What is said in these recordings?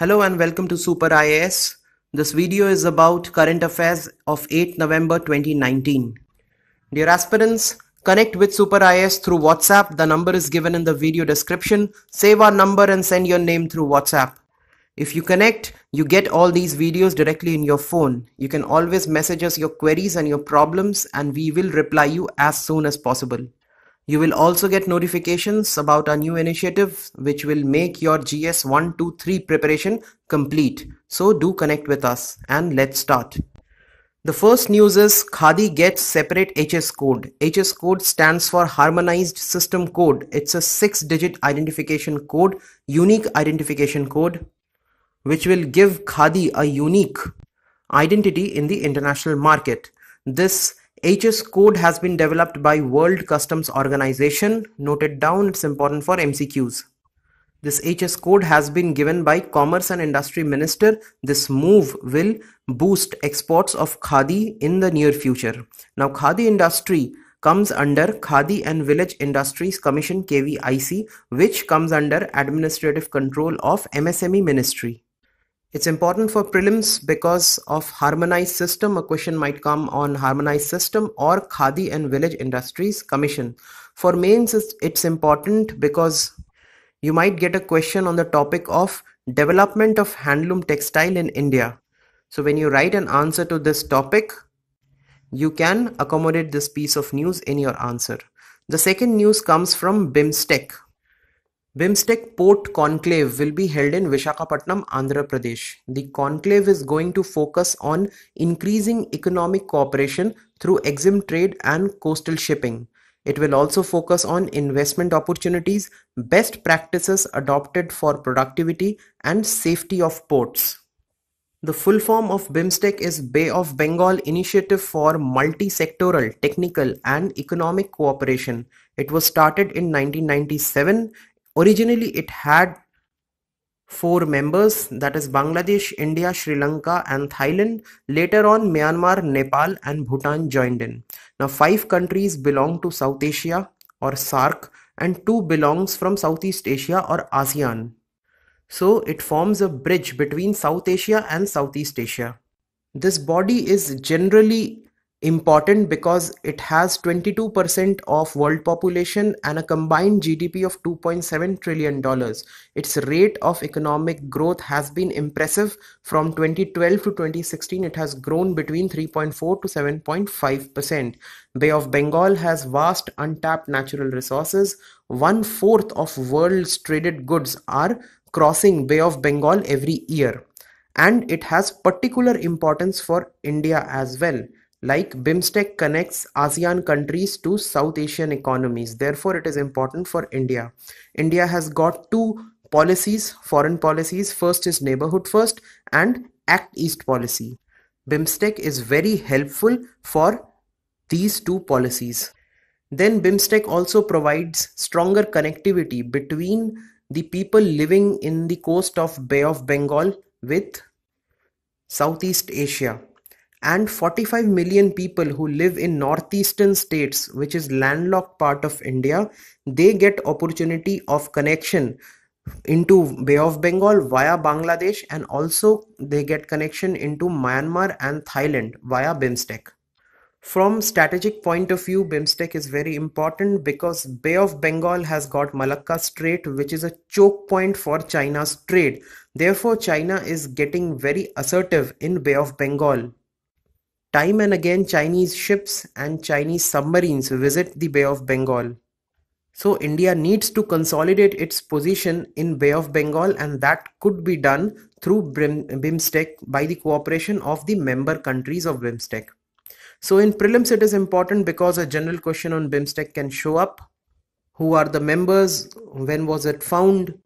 Hello and welcome to Super IAS. This video is about current affairs of 8 November 2019. Dear aspirants, connect with Super IAS through WhatsApp. The number is given in the video description. Save our number and send your name through WhatsApp. If you connect, you get all these videos directly in your phone. You can always message us your queries and your problems and we will reply you as soon as possible. You will also get notifications about our new initiative which will make your GS 1, 2, 3 preparation complete. So do connect with us and let's start. The first news is Khadi gets separate HS code. HS code stands for Harmonized System Code. It's a 6-digit identification code, unique identification code, which will give Khadi a unique identity in the international market. This HS code has been developed by World Customs Organization. Note it down, it's important for MCQs. This HS code has been given by Commerce and Industry Minister. This move will boost exports of Khadi in the near future. Now, Khadi industry comes under Khadi and Village Industries Commission KVIC, which comes under administrative control of MSME Ministry. It's important for prelims because of harmonized system. A question might come on harmonized system or Khadi and Village Industries Commission. For mains, it's important because you might get a question on the topic of development of handloom textile in India. So when you write an answer to this topic, you can accommodate this piece of news in your answer. The second news comes from BIMSTEC. BIMSTEC Port Conclave will be held in Visakhapatnam, Andhra Pradesh. The conclave is going to focus on increasing economic cooperation through EXIM trade and coastal shipping. It will also focus on investment opportunities, best practices adopted for productivity and safety of ports. The full form of BIMSTEC is Bay of Bengal Initiative for Multi-Sectoral, Technical and Economic Cooperation. It was started in 1997. Originally, it had 4 members, that is Bangladesh, India, Sri Lanka and Thailand. Later on, Myanmar, Nepal and Bhutan joined in. Now 5 countries belong to South Asia or SAARC and 2 belongs from Southeast Asia or ASEAN. So it forms a bridge between South Asia and Southeast Asia. This body is generally important because it has 22% of world population and a combined GDP of $2.7 trillion. Its rate of economic growth has been impressive. From 2012 to 2016, it has grown between 3.4 to 7.5%. Bay of Bengal has vast untapped natural resources. 1/4 of world's traded goods are crossing Bay of Bengal every year. And it has particular importance for India as well. Like BIMSTEC connects ASEAN countries to South Asian economies. Therefore, it is important for India. India has got 2 policies, foreign policies. First is Neighborhood First and Act East policy. BIMSTEC is very helpful for these 2 policies. Then BIMSTEC also provides stronger connectivity between the people living in the coast of Bay of Bengal with Southeast Asia. And 45 million people who live in northeastern states, which is landlocked part of India, they get opportunity of connection into Bay of Bengal via Bangladesh, and also they get connection into Myanmar and Thailand via BIMSTEC. From strategic point of view, BIMSTEC is very important because Bay of Bengal has got Malacca Strait, which is a choke point for China's trade. Therefore, China is getting very assertive in Bay of Bengal. Time and again, Chinese ships and Chinese submarines visit the Bay of Bengal. So India needs to consolidate its position in Bay of Bengal, and that could be done through BIMSTEC by the cooperation of the member countries of BIMSTEC. So in prelims, it is important because a general question on BIMSTEC can show up. Who are the members? When was it found?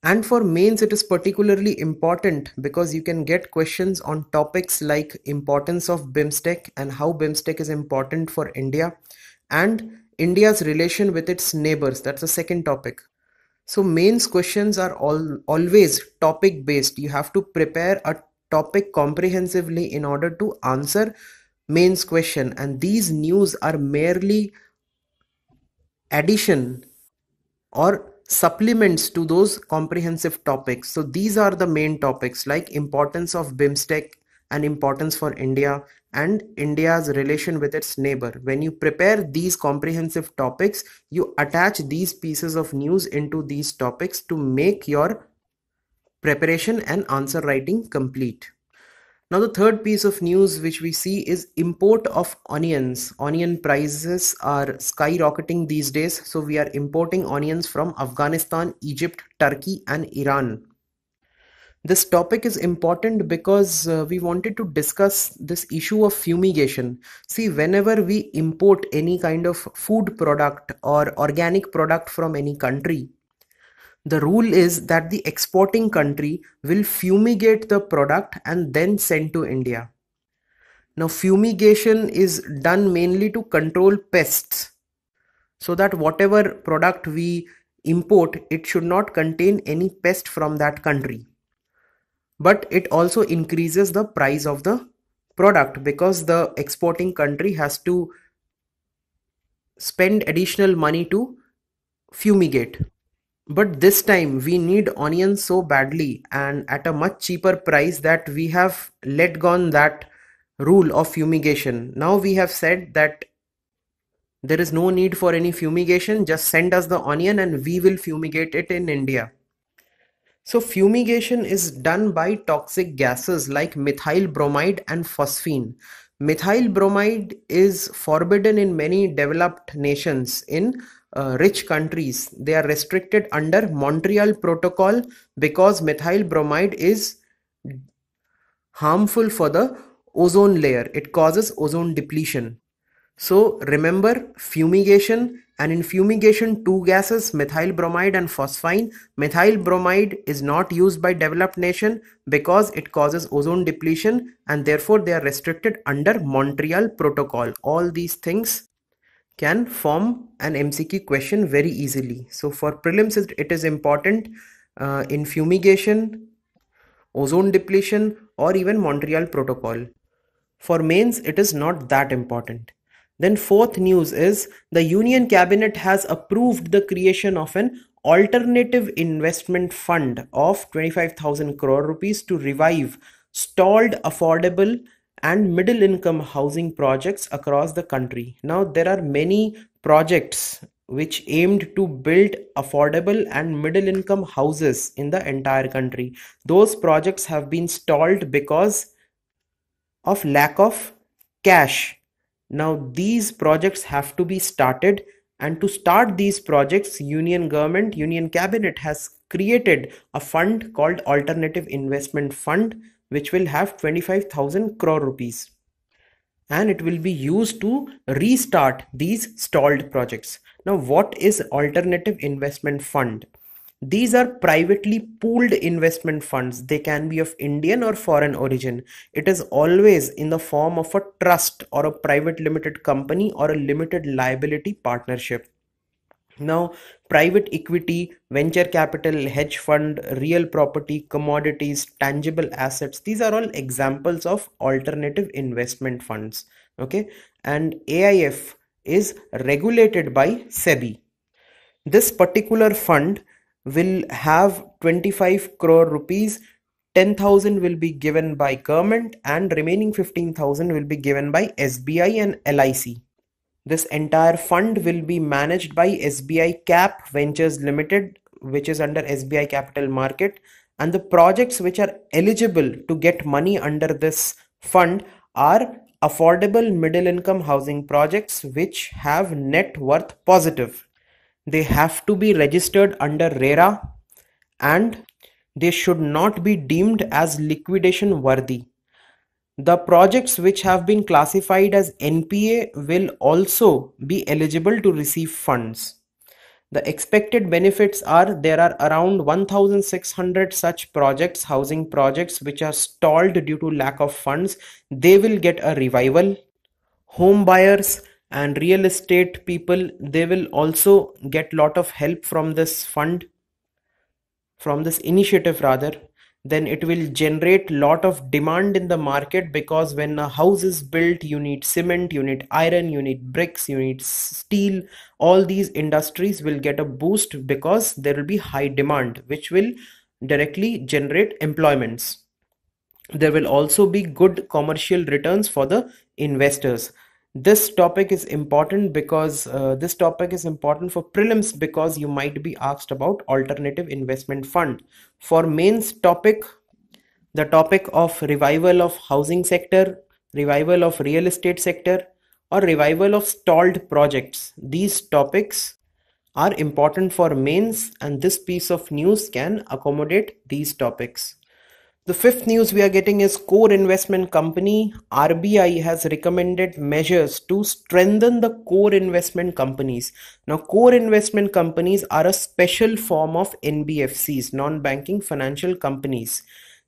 And for mains, it is particularly important because you can get questions on topics like importance of BIMSTEC and how BIMSTEC is important for India and India's relation with its neighbors. That's the second topic. So mains questions are always topic based. You have to prepare a topic comprehensively in order to answer mains question, and these news are merely addition or supplements to those comprehensive topics. So these are the main topics like importance of BIMSTEC and importance for India and India's relation with its neighbor. When you prepare these comprehensive topics, you attach these pieces of news into these topics to make your preparation and answer writing complete. Now the third piece of news which we see is import of onions. Onion prices are skyrocketing these days, so we are importing onions from Afghanistan, Egypt, Turkey and Iran. This topic is important because we wanted to discuss this issue of fumigation. See, whenever we import any kind of food product or organic product from any country, the rule is that the exporting country will fumigate the product and then send to India. Now, fumigation is done mainly to control pests, so that whatever product we import, it should not contain any pest from that country. But it also increases the price of the product because the exporting country has to spend additional money to fumigate. But this time we need onions so badly and at a much cheaper price that we have let gone that rule of fumigation. Now we have said that there is no need for any fumigation, just send us the onion and we will fumigate it in India. So fumigation is done by toxic gases like methyl bromide and phosphine. Methyl bromide is forbidden in many developed nations. In rich countries, they are restricted under Montreal Protocol because methyl bromide is harmful for the ozone layer. It causes ozone depletion. So remember fumigation, and in fumigation two gases, methyl bromide and phosphine. Methyl bromide is not used by developed nation because it causes ozone depletion and therefore they are restricted under Montreal Protocol. All these things can form an MCQ question very easily. So for prelims it is important in fumigation, ozone depletion or even Montreal Protocol. For mains it is not that important. Then fourth news is the Union Cabinet has approved the creation of an alternative investment fund of 25,000 crore rupees to revive stalled affordable and middle income housing projects across the country. Now there are many projects which aimed to build affordable and middle income houses in the entire country. Those projects have been stalled because of lack of cash. Now these projects have to be started, and to start these projects, Union Cabinet has created a fund called Alternative Investment Fund, which will have 25,000 crore rupees. And it will be used to restart these stalled projects. Now what is Alternative Investment Fund? These are privately pooled investment funds. They can be of Indian or foreign origin. It is always in the form of a trust or a private limited company or a limited liability partnership. Now, private equity, venture capital, hedge fund, real property, commodities, tangible assets, these are all examples of alternative investment funds. Okay, and AIF is regulated by SEBI. This particular fund will have 25 crore rupees. 10,000 will be given by government and remaining 15,000 will be given by SBI and LIC. This entire fund will be managed by SBI Cap Ventures Limited, which is under SBI Capital Market, and the projects which are eligible to get money under this fund are affordable middle income housing projects which have net worth positive. They have to be registered under RERA and they should not be deemed as liquidation worthy. The projects which have been classified as NPA will also be eligible to receive funds. The expected benefits are there are around 1,600 such projects, housing projects, which are stalled due to lack of funds. They will get a revival. Home buyers and real estate people, they will also get lot of help from this fund, from this initiative rather. then it will generate lot of demand in the market, because when a house is built, you need cement, you need iron, you need bricks, you need steel. All these industries will get a boost because there will be high demand, which will directly generate employments. There will also be good commercial returns for the investors. This topic is important because this topic is important for prelims, because you might be asked about alternative investment fund. For mains topic, the topic of revival of housing sector, revival of real estate sector, or revival of stalled projects, these topics are important for mains, and this piece of news can accommodate these topics. The fifth news we are getting is core investment company. RBI has recommended measures to strengthen the core investment companies. Now, core investment companies are a special form of NBFCs, non-banking financial companies.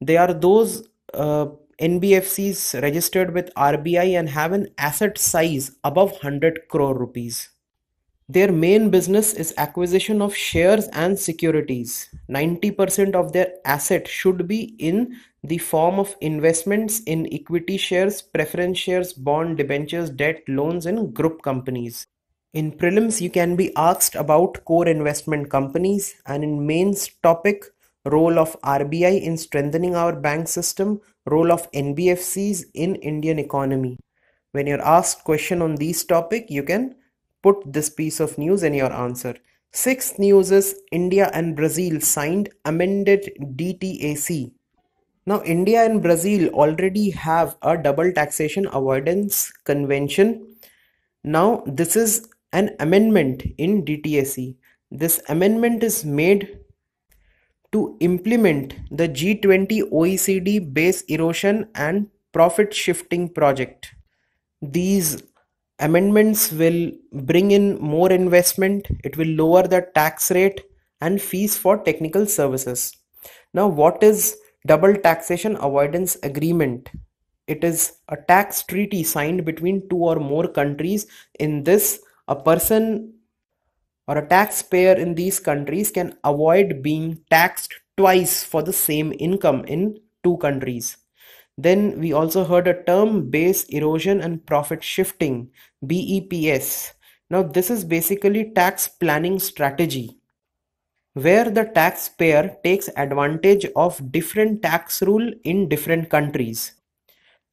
They are those NBFCs registered with RBI and have an asset size above 100 crore rupees. Their main business is acquisition of shares and securities. 90% of their asset should be in the form of investments in equity shares, preference shares, bond, debentures, debt, loans in group companies. In prelims, you can be asked about core investment companies, and in mains topic, role of RBI in strengthening our bank system, role of NBFCs in Indian economy. When you're asked question on these topic, you can put this piece of news in your answer. Sixth news is India and Brazil signed amended DTAC. Now, India and Brazil already have a double taxation avoidance convention. Now, this is an amendment in DTAC. This amendment is made to implement the G20 OECD base erosion and profit shifting project. These amendments will bring in more investment, it will lower the tax rate and fees for technical services. Now, what is double taxation avoidance agreement? It is a tax treaty signed between two or more countries. In this, a person or a taxpayer in these countries can avoid being taxed twice for the same income in two countries. Then we also heard a term, base erosion and profit shifting, BEPS. Now, this is basically tax planning strategy, where the taxpayer takes advantage of different tax rule in different countries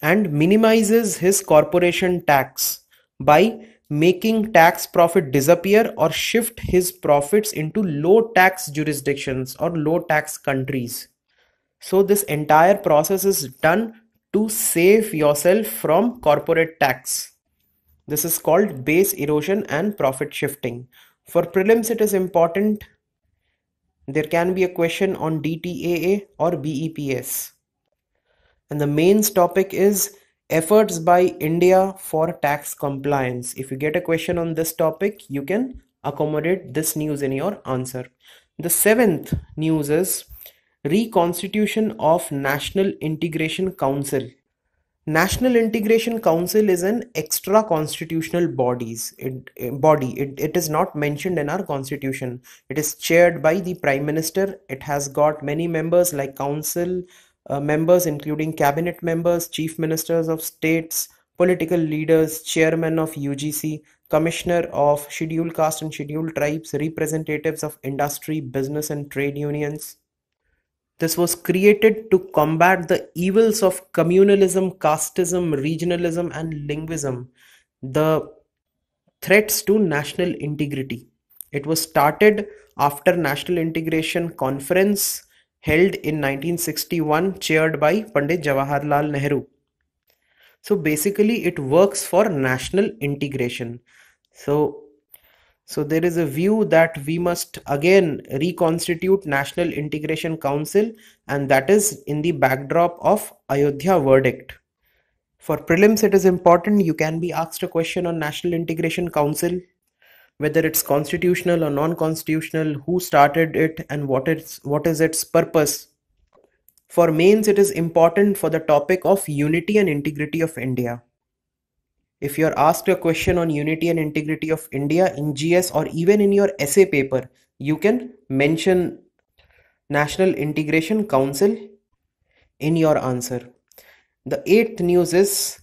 and minimizes his corporation tax by making tax profit disappear or shift his profits into low tax jurisdictions or low tax countries. So this entire process is done to save yourself from corporate tax. This is called base erosion and profit shifting. For prelims, it is important. There can be a question on DTAA or BEPS. And the main topic is efforts by India for tax compliance. If you get a question on this topic, you can accommodate this news in your answer. The seventh news is reconstitution of National Integration Council. National Integration Council is an extra constitutional body. It is not mentioned in our constitution. It is chaired by the Prime Minister. It has got many members like council members, including cabinet members, chief ministers of states, political leaders, chairman of UGC, commissioner of scheduled caste and scheduled tribes, representatives of industry, business and trade unions. This was created to combat the evils of communalism, casteism, regionalism, and linguism, the threats to national integrity. It was started after National Integration Conference held in 1961, chaired by Pandit Jawaharlal Nehru. So basically, it works for national integration. So there is a view that we must again reconstitute National Integration Council, and that is in the backdrop of Ayodhya verdict. For prelims, it is important. You can be asked a question on National Integration Council, whether it's constitutional or non-constitutional, who started it, and what is its purpose. For mains, it is important for the topic of unity and integrity of India. If you're asked a question on unity and integrity of India in GS or even in your essay paper, you can mention National Integration Council. in your answer. The eighth news is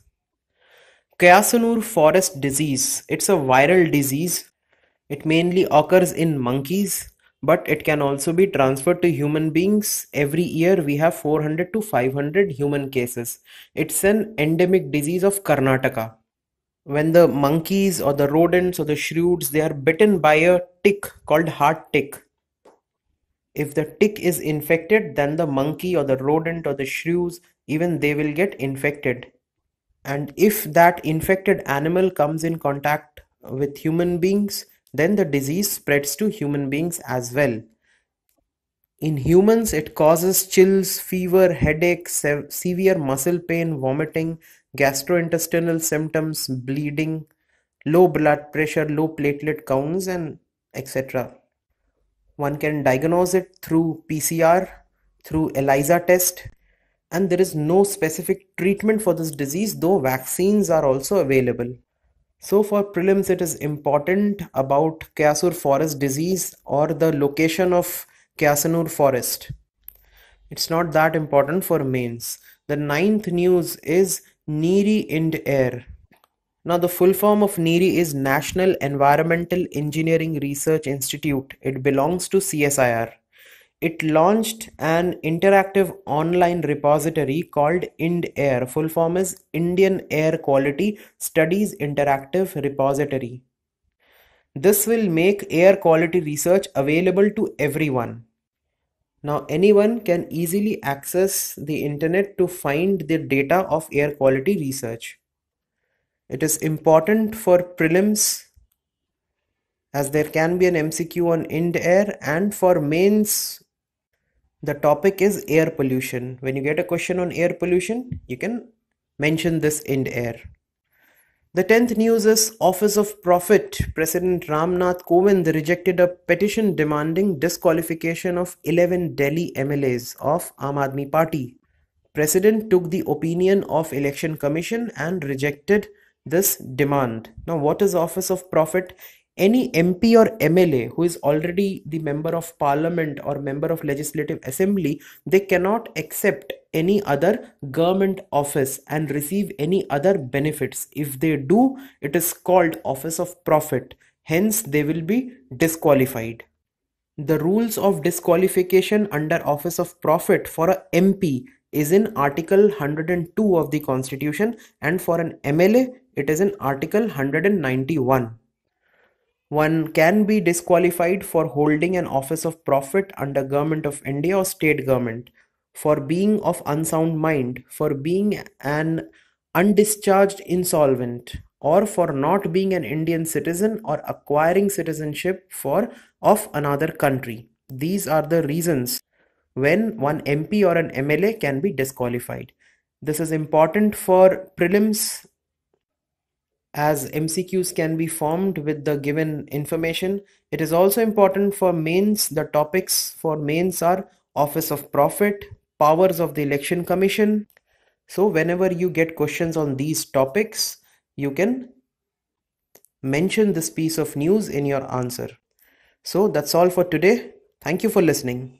Kyasanur forest disease. It's a viral disease. It mainly occurs in monkeys, but it can also be transferred to human beings. Every year we have 400 to 500 human cases. It's an endemic disease of Karnataka. When the monkeys or the rodents or the shrews, they are bitten by a tick called heart tick. If the tick is infected, then the monkey or the rodent or the shrews, even they will get infected. And if that infected animal comes in contact with human beings, then the disease spreads to human beings as well. In humans, it causes chills, fever, headache, severe muscle pain, vomiting, gastrointestinal symptoms, bleeding, low blood pressure, low platelet counts, and etc. One can diagnose it through PCR, through ELISA test, and there is no specific treatment for this disease, though vaccines are also available. So for prelims, it is important about Kyasanur forest disease or the location of Kyasanur forest. It's not that important for mains. The ninth news is NEERI Ind Air. Now the full form of NEERI is National Environmental Engineering Research Institute. It belongs to CSIR. It launched an interactive online repository called IND-AIR. Full form is Indian Air Quality Studies Interactive Repository. This will make air quality research available to everyone. Now anyone can easily access the internet to find the data of air quality research. It is important for prelims as there can be an MCQ on IND-AIR, and for mains the topic is air pollution. When you get a question on air pollution, you can mention this IND-AIR. The 10th news is Office of Profit. President Ramnath Kovind rejected a petition demanding disqualification of 11 Delhi MLAs of Aam Aadmi Party. President took the opinion of Election Commission and rejected this demand. Now, what is Office of Profit? Any MP or MLA who is already the member of parliament or member of legislative assembly, they cannot accept any other government office and receive any other benefits. If they do, it is called Office of Profit. Hence, they will be disqualified. The rules of disqualification under Office of Profit for a MP is in Article 102 of the Constitution, and for an MLA, it is in Article 191. One can be disqualified for holding an office of profit under Government of India or state government, for being of unsound mind, for being an undischarged insolvent, or for not being an Indian citizen or acquiring citizenship of another country. These are the reasons when one MP or an MLA can be disqualified. This is important for prelims as MCQs can be formed with the given information. It is also important for mains. The topics for mains are Office of Profit, powers of the Election Commission. So whenever you get questions on these topics, you can mention this piece of news in your answer. So that's all for today. Thank you for listening.